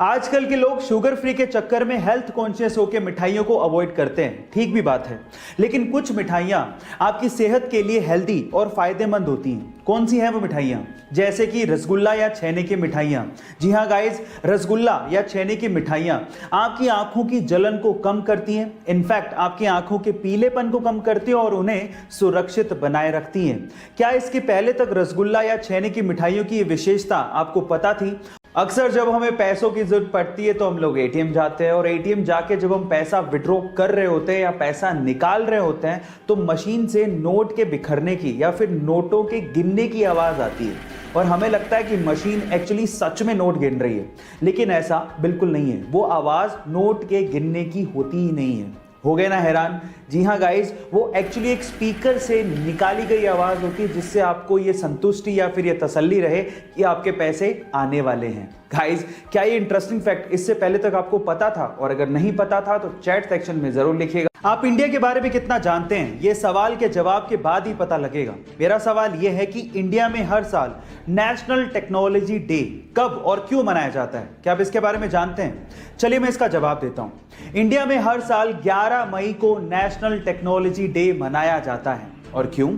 आजकल के लोग शुगर फ्री के चक्कर में हेल्थ कॉन्शियस होकर मिठाइयों को अवॉइड करते हैं। ठीक भी बात है, लेकिन कुछ मिठाइयां आपकी सेहत के लिए हेल्दी और फायदेमंद होती हैं। कौन सी हैं वो मिठाइयां? जैसे कि रसगुल्ला या छेने की मिठाइयां। जी हाँ गाइस, रसगुल्ला या छेने की मिठाइयां आपकी आंखों की जलन को कम करती हैं। इनफैक्ट आपकी आंखों के पीलेपन को कम करती हैं और उन्हें सुरक्षित बनाए रखती हैं। क्या इसके पहले तक रसगुल्ला या छेने की मिठाइयों की ये विशेषता आपको पता थी? अक्सर जब हमें पैसों की जरूरत पड़ती है तो हम लोग एटीएम जाते हैं और एटीएम जाके जब हम पैसा विड्रॉ कर रहे होते हैं या पैसा निकाल रहे होते हैं तो मशीन से नोट के बिखरने की या फिर नोटों के गिनने की आवाज आती है और हमें लगता है कि मशीन एक्चुअली सच में नोट गिन रही है, लेकिन ऐसा बिल्कुल नहीं है। वो आवाज नोट के गिनने की होती ही नहीं है। हो गए ना हैरान? जी हाँ गाइस, वो एक्चुअली एक स्पीकर से निकाली गई आवाज होती है जिससे आपको ये संतुष्टि या फिर ये तसल्ली रहे कि आपके पैसे आने वाले हैं। गाइस, क्या ये इंटरेस्टिंग फैक्ट इससे पहले तक आपको पता था? और अगर नहीं पता था तो चैट सेक्शन में जरूर लिखिएगा। आप इंडिया के बारे में कितना जानते हैं, ये सवाल के जवाब के बाद ही पता लगेगा। मेरा सवाल यह है कि इंडिया में हर साल नेशनल टेक्नोलॉजी डे कब और क्यों मनाया जाता है? क्या आप इसके बारे में जानते हैं? चलिए मैं इसका जवाब देता हूं। इंडिया में हर साल 11 मई को नेशनल टेक्नोलॉजी डे मनाया जाता है। और क्यों?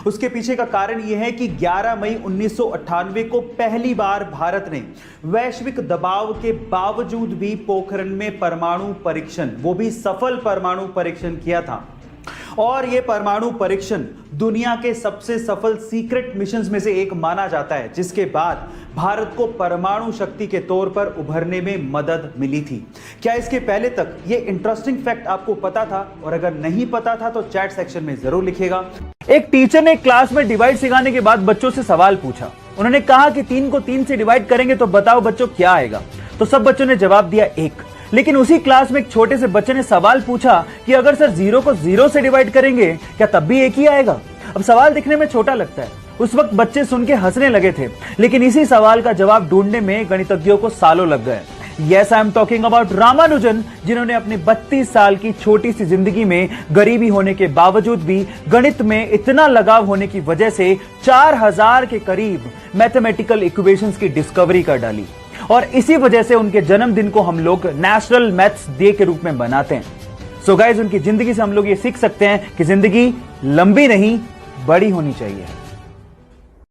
उसके पीछे का कारण यह है कि 11 मई 1998 को पहली बार भारत ने वैश्विक दबाव के बावजूद भी पोखरण में परमाणु परीक्षण, वो भी सफल परमाणु परीक्षण किया था। और यह परमाणु परीक्षण दुनिया के सबसे सफल सीक्रेट मिशंस में से एक माना जाता है, जिसके बाद भारत को परमाणु शक्ति के तौर पर उभरने में मदद मिली थी। क्या इसके पहले तक यह इंटरेस्टिंग फैक्ट आपको पता था? और अगर नहीं पता था तो चैट सेक्शन में जरूर लिखिएगा। एक टीचर ने क्लास में डिवाइड सिखाने के बाद बच्चों से सवाल पूछा। उन्होंने कहा कि 3 को 3 से डिवाइड करेंगे तो बताओ बच्चों क्या आएगा? तो सब बच्चों ने जवाब दिया 1। लेकिन उसी क्लास में एक छोटे से बच्चे ने सवाल पूछा कि अगर सर 0 को 0 से डिवाइड करेंगे क्या तब भी 1 ही आएगा? अब सवाल दिखने में छोटा लगता है, उस वक्त बच्चे सुन के हंसने लगे थे, लेकिन इसी सवाल का जवाब ढूंढने में गणितज्ञों को सालों लग गए। Yes, I am talking about Ramanujan, जिन्होंने अपनी 32 साल की छोटी सी जिंदगी में गरीबी होने के बावजूद भी गणित में इतना लगाव होने की वजह से 4000 के करीब मैथमेटिकल इक्वेशंस की डिस्कवरी कर डाली। और इसी वजह से उनके जन्मदिन को हम लोग नेशनल मैथ्स डे के रूप में मनाते हैं। सो गाइस, उनकी जिंदगी से हम लोग ये सीख सकते हैं कि जिंदगी लंबी नहीं बड़ी होनी चाहिए।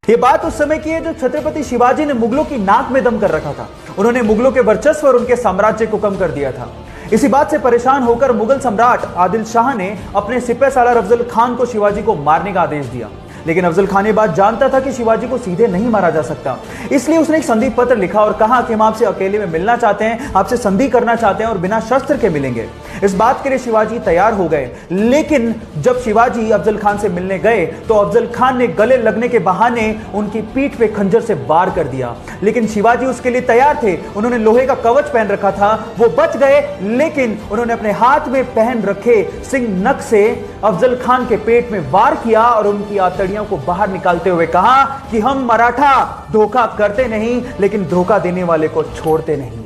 ये बात उस समय की है जब छत्रपति शिवाजी ने मुगलों की नाक में दम कर रखा था। उन्होंने मुगलों के वर्चस्व और उनके साम्राज्य को कम कर दिया था। इसी बात से परेशान होकर मुगल सम्राट आदिल शाह ने अपने सिपह सालार अफजल खान को शिवाजी को मारने का आदेश दिया। लेकिन अफजल खान ये बात जानता था कि शिवाजी को सीधे नहीं मारा जा सकता, इसलिए उसने एक संधि पत्र लिखा और कहा कि हम आपसे अकेले में मिलना चाहते हैं, आपसे संधि करना चाहते हैं और बिना शस्त्र के मिलेंगे। इस बात के लिए शिवाजी तैयार हो गए, लेकिन जब शिवाजी अफजल खान से मिलने गए तो अफजल खान ने गले लगने के बहाने उनकी पीठ पे खंजर से वार कर दिया। लेकिन शिवाजी उसके लिए तैयार थे, उन्होंने लोहे का कवच पहन रखा था, वो बच गए, लेकिन उन्होंने अपने हाथ में पहन रखे सिंह नख से अफजल खान के पेट में वार किया और उनकी आंतड़ियों को बाहर निकालते हुए कहा कि हम मराठा धोखा करते नहीं, लेकिन धोखा देने वाले को छोड़ते नहीं।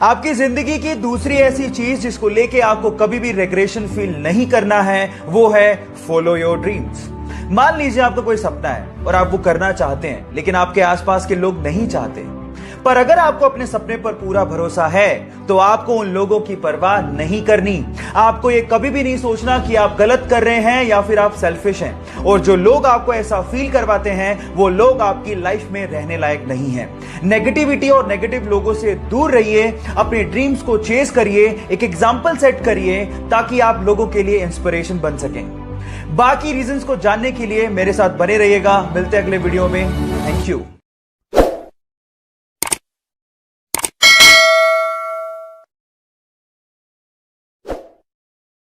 आपकी जिंदगी की दूसरी ऐसी चीज जिसको लेके आपको कभी भी रिग्रेशन फील नहीं करना है, वो है फॉलो योर ड्रीम्स। मान लीजिए आपका कोई सपना है और आप वो करना चाहते हैं, लेकिन आपके आसपास के लोग नहीं चाहते। पर अगर आपको अपने सपने पर पूरा भरोसा है तो आपको उन लोगों की परवाह नहीं करनी। आपको ये कभी भी नहीं सोचना कि आप गलत कर रहे हैं या फिर आप सेल्फिश हैं। और जो लोग आपको ऐसा फील करवाते हैं वो लोग आपकी लाइफ में रहने लायक नहीं है। नेगेटिविटी और नेगेटिव लोगों से दूर रहिए, अपने ड्रीम्स को चेस करिए, एक एग्जाम्पल सेट करिए ताकि आप लोगों के लिए इंस्पिरेशन बन सकें। बाकी रीजंस को जानने के लिए मेरे साथ बने रहिएगा। मिलते हैं अगले वीडियो में। Thank you.